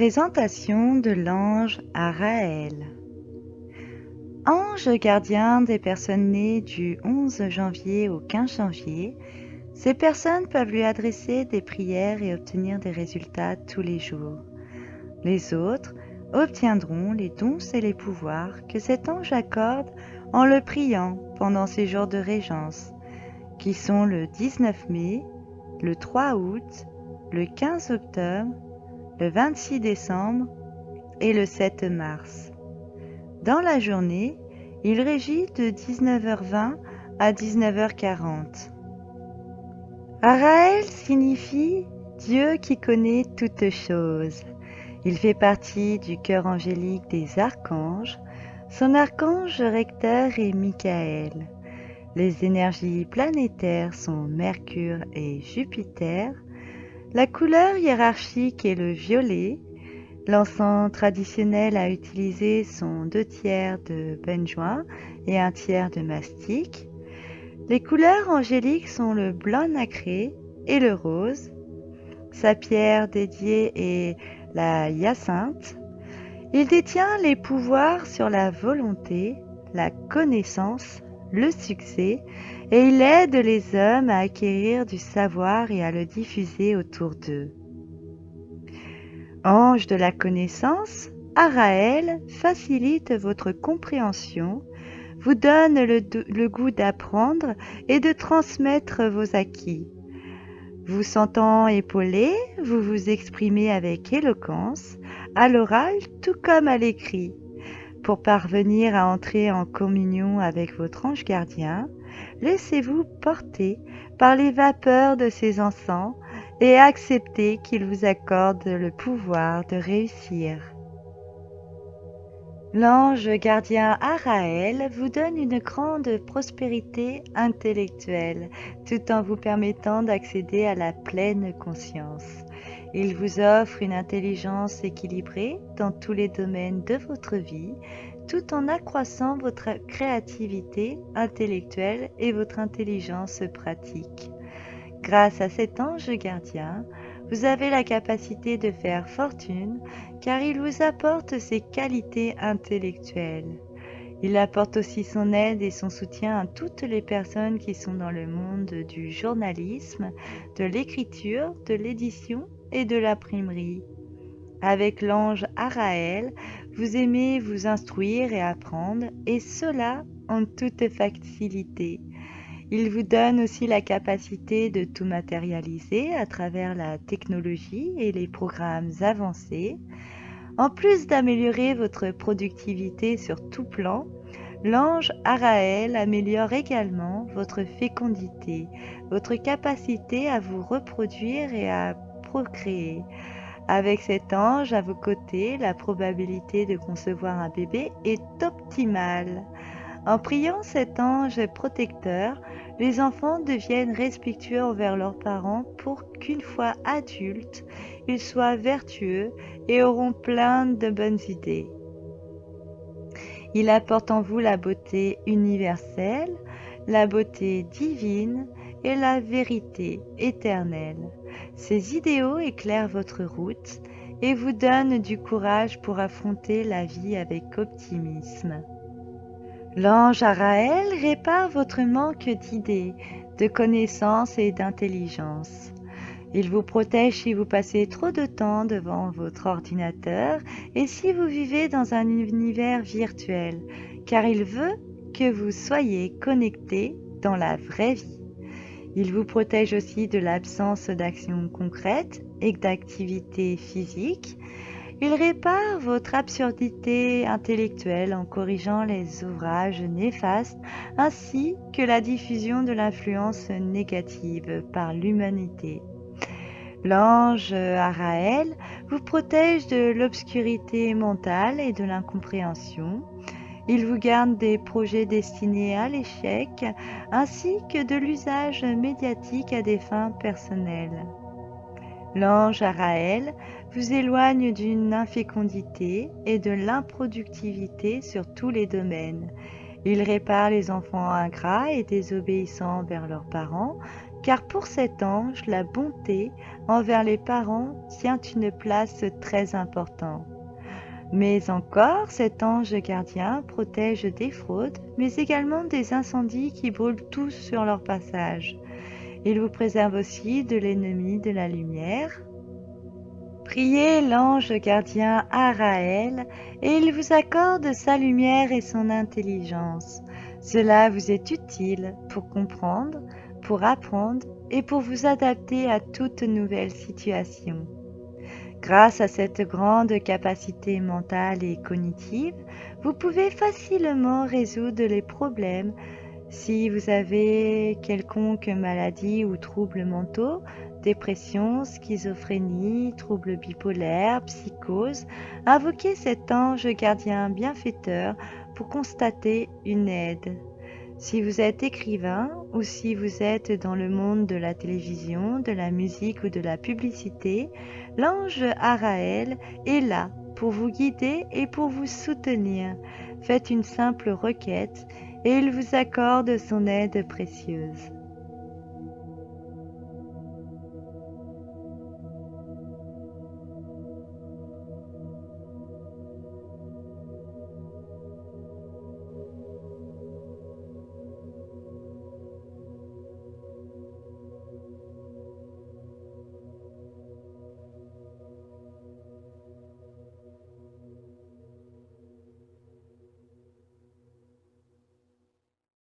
Présentation de l'ange Araël. Ange gardien des personnes nées du 11 janvier au 15 janvier, ces personnes peuvent lui adresser des prières et obtenir des résultats tous les jours. Les autres obtiendront les dons et les pouvoirs que cet ange accorde en le priant pendant ces jours de régence, qui sont le 19 mai, le 3 août, le 15 octobre, le 26 décembre et le 7 mars. Dans la journée, il régit de 19h20 à 19h40. Araël signifie Dieu qui connaît toutes choses. Il fait partie du chœur angélique des archanges. Son archange recteur est Michael. Les énergies planétaires sont Mercure et Jupiter. La couleur hiérarchique est le violet. L'encens traditionnel à utiliser sont 2/3 de benjoin et 1/3 de mastic. Les couleurs angéliques sont le blanc nacré et le rose. Sa pierre dédiée est la hyacinthe. Il détient les pouvoirs sur la volonté, la connaissance, le succès, et il aide les hommes à acquérir du savoir et à le diffuser autour d'eux. Ange de la connaissance, Araël facilite votre compréhension, vous donne le goût d'apprendre et de transmettre vos acquis. Vous sentant épaulé, vous vous exprimez avec éloquence, à l'oral tout comme à l'écrit. Pour parvenir à entrer en communion avec votre ange gardien, laissez-vous porter par les vapeurs de ses encens et acceptez qu'il vous accorde le pouvoir de réussir. L'ange gardien Araël vous donne une grande prospérité intellectuelle, tout en vous permettant d'accéder à la pleine conscience. Il vous offre une intelligence équilibrée dans tous les domaines de votre vie, tout en accroissant votre créativité intellectuelle et votre intelligence pratique. Grâce à cet ange gardien, vous avez la capacité de faire fortune car il vous apporte ses qualités intellectuelles. Il apporte aussi son aide et son soutien à toutes les personnes qui sont dans le monde du journalisme, de l'écriture, de l'édition et de l'imprimerie. Avec l'ange Araël, vous aimez vous instruire et apprendre, et cela en toute facilité. Il vous donne aussi la capacité de tout matérialiser à travers la technologie et les programmes avancés. En plus d'améliorer votre productivité sur tout plan, l'ange Araël améliore également votre fécondité, votre capacité à vous reproduire et à procréer. Avec cet ange à vos côtés, la probabilité de concevoir un bébé est optimale. En priant cet ange protecteur, les enfants deviennent respectueux envers leurs parents pour qu'une fois adultes, ils soient vertueux et auront plein de bonnes idées. Il apporte en vous la beauté universelle, la beauté divine et la vérité éternelle. Ces idéaux éclairent votre route et vous donnent du courage pour affronter la vie avec optimisme. L'ange Araël répare votre manque d'idées, de connaissances et d'intelligence. Il vous protège si vous passez trop de temps devant votre ordinateur et si vous vivez dans un univers virtuel, car il veut que vous soyez connectés dans la vraie vie. Il vous protège aussi de l'absence d'actions concrètes et d'activités physiques. Il répare votre absurdité intellectuelle en corrigeant les ouvrages néfastes ainsi que la diffusion de l'influence négative par l'humanité. L'ange Araël vous protège de l'obscurité mentale et de l'incompréhension. Il vous garde des projets destinés à l'échec ainsi que de l'usage médiatique à des fins personnelles. L'ange Araël vous éloigne d'une infécondité et de l'improductivité sur tous les domaines. Il répare les enfants ingrats et désobéissants envers leurs parents, car pour cet ange, la bonté envers les parents tient une place très importante. Mais encore, cet ange gardien protège des fraudes, mais également des incendies qui brûlent tous sur leur passage. Il vous préserve aussi de l'ennemi de la lumière. Priez l'ange gardien Araël et il vous accorde sa lumière et son intelligence. Cela vous est utile pour comprendre, pour apprendre et pour vous adapter à toute nouvelle situation. Grâce à cette grande capacité mentale et cognitive, vous pouvez facilement résoudre les problèmes. Si vous avez quelconque maladie ou troubles mentaux, dépression, schizophrénie, troubles bipolaires, psychose, invoquez cet ange gardien bienfaiteur pour constater une aide. Si vous êtes écrivain ou si vous êtes dans le monde de la télévision, de la musique ou de la publicité, l'ange Araël est là pour vous guider et pour vous soutenir. Faites une simple requête et il vous accorde son aide précieuse.